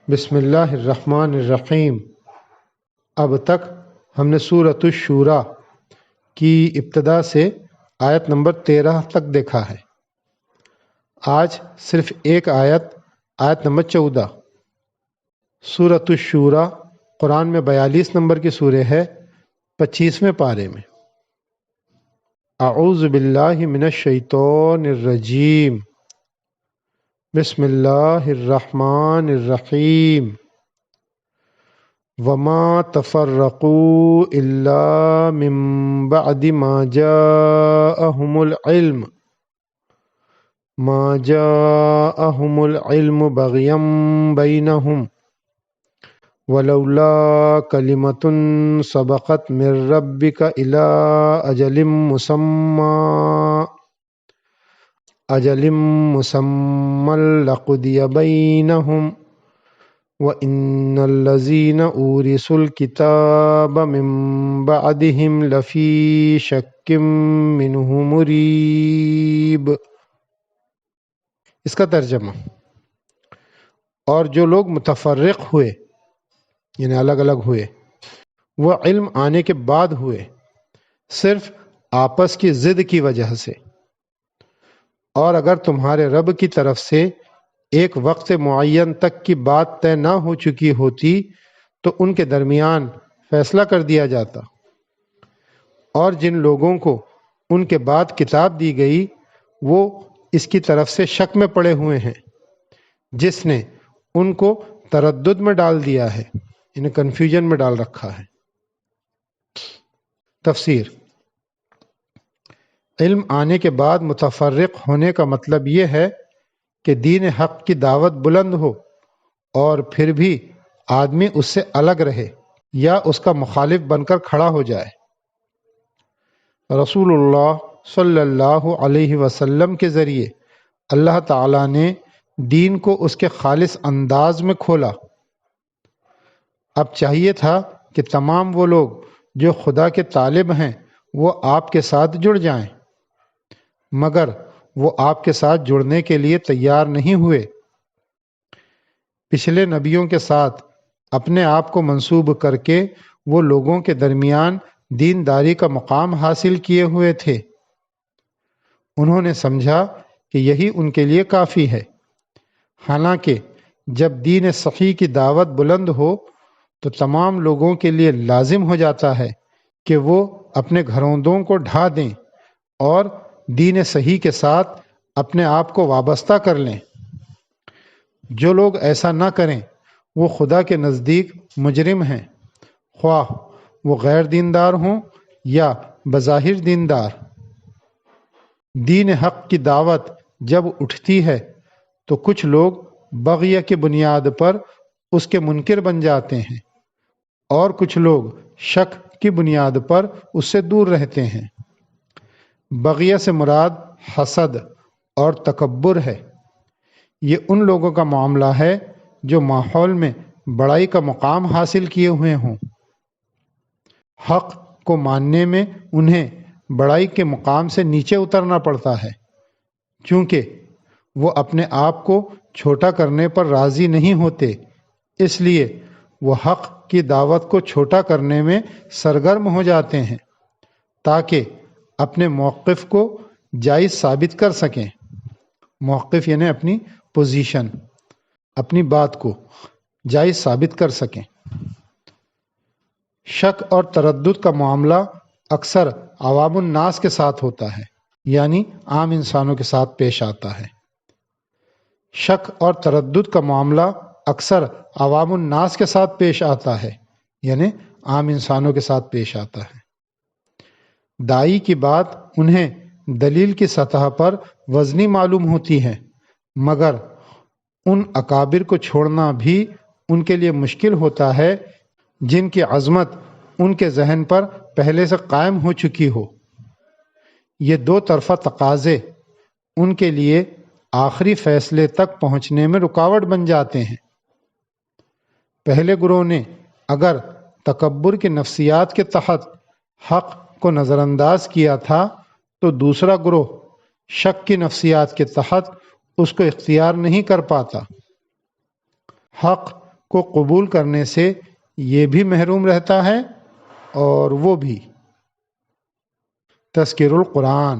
بسم اللہ الرحمن الرحیم۔ اب تک ہم نے سورۃ الشورى کی ابتدا سے آیت نمبر 13 تک دیکھا ہے۔ آج صرف ایک آیت نمبر 14۔ سورۃ الشورى قرآن میں 42 نمبر کی سورہ ہے، 25ویں پارے میں۔ اعوذ باللہ من الشیطان الرجیم، بسم اللہ الرحمن الرحیم۔ وما تفرقوا الا من بعد ما جاءهم العلم بغیا بینہم ولولا کلمۃ سبقت من ربک الی اجل مسمى لقضی بینہم وَإِنَّ الَّذِينَ أُورِثُوا الْكِتَابَ مِن بَعْدِهِمْ لَفِي شَكٍّ مِّنْهُ مُرِيبٍ۔ اس کا ترجمہ، اور جو لوگ متفرق ہوئے یعنی الگ الگ ہوئے، وہ علم آنے کے بعد ہوئے، صرف آپس کی ضد کی وجہ سے۔ اور اگر تمہارے رب کی طرف سے ایک وقت معین تک کی بات طے نہ ہو چکی ہوتی تو ان کے درمیان فیصلہ کر دیا جاتا۔ اور جن لوگوں کو ان کے بعد کتاب دی گئی وہ اس کی طرف سے شک میں پڑے ہوئے ہیں، جس نے ان کو تردد میں ڈال دیا ہے، انہیں کنفیوژن میں ڈال رکھا ہے۔ تفسیر۔ علم آنے کے بعد متفرق ہونے کا مطلب یہ ہے کہ دین حق کی دعوت بلند ہو اور پھر بھی آدمی اس سے الگ رہے یا اس کا مخالف بن کر کھڑا ہو جائے۔ رسول اللہ صلی اللہ علیہ وسلم کے ذریعے اللہ تعالیٰ نے دین کو اس کے خالص انداز میں کھولا۔ اب چاہیے تھا کہ تمام وہ لوگ جو خدا کے طالب ہیں وہ آپ کے ساتھ جڑ جائیں، مگر وہ آپ کے ساتھ جڑنے کے لیے تیار نہیں ہوئے۔ پچھلے نبیوں کے ساتھ اپنے آپ کو منسوب کر کے وہ لوگوں کے درمیان دینداری کا مقام حاصل کیے ہوئے تھے۔ انہوں نے سمجھا کہ یہی ان کے لیے کافی ہے، حالانکہ جب دین صحیح کی دعوت بلند ہو تو تمام لوگوں کے لیے لازم ہو جاتا ہے کہ وہ اپنے گھروندوں کو ڈھا دیں اور دین صحیح کے ساتھ اپنے آپ کو وابستہ کر لیں۔ جو لوگ ایسا نہ کریں وہ خدا کے نزدیک مجرم ہیں، خواہ وہ غیر دیندار ہوں یا بظاہر دیندار۔ دین حق کی دعوت جب اٹھتی ہے تو کچھ لوگ بغیہ کی بنیاد پر اس کے منکر بن جاتے ہیں اور کچھ لوگ شک کی بنیاد پر اس سے دور رہتے ہیں۔ بغیہ سے مراد حسد اور تکبر ہے۔ یہ ان لوگوں کا معاملہ ہے جو ماحول میں بڑائی کا مقام حاصل کیے ہوئے ہوں۔ حق کو ماننے میں انہیں بڑائی کے مقام سے نیچے اترنا پڑتا ہے، چونکہ وہ اپنے آپ کو چھوٹا کرنے پر راضی نہیں ہوتے، اس لیے وہ حق کی دعوت کو چھوٹا کرنے میں سرگرم ہو جاتے ہیں تاکہ اپنے موقف کو جائز ثابت کر سکیں۔ موقف یعنی اپنی پوزیشن، اپنی بات کو جائز ثابت کر سکیں۔ شک اور تردد کا معاملہ اکثر عوام الناس کے ساتھ ہوتا ہے، یعنی عام انسانوں کے ساتھ پیش آتا ہے۔ شک اور تردد کا معاملہ اکثر عوام الناس کے ساتھ پیش آتا ہے، یعنی عام انسانوں کے ساتھ پیش آتا ہے۔ داعی کی بات انہیں دلیل کی سطح پر وزنی معلوم ہوتی ہے، مگر ان اکابر کو چھوڑنا بھی ان کے لیے مشکل ہوتا ہے جن کی عظمت ان کے ذہن پر پہلے سے قائم ہو چکی ہو۔ یہ دو طرفہ تقاضے ان کے لیے آخری فیصلے تک پہنچنے میں رکاوٹ بن جاتے ہیں۔ پہلے گروہ نے اگر تکبر کی نفسیات کے تحت حق کو نظر انداز کیا تھا تو دوسرا گروہ شک کی نفسیات کے تحت اس کو اختیار نہیں کر پاتا۔ حق کو قبول کرنے سے یہ بھی محروم رہتا ہے اور وہ بھی۔ تذکر القرآن۔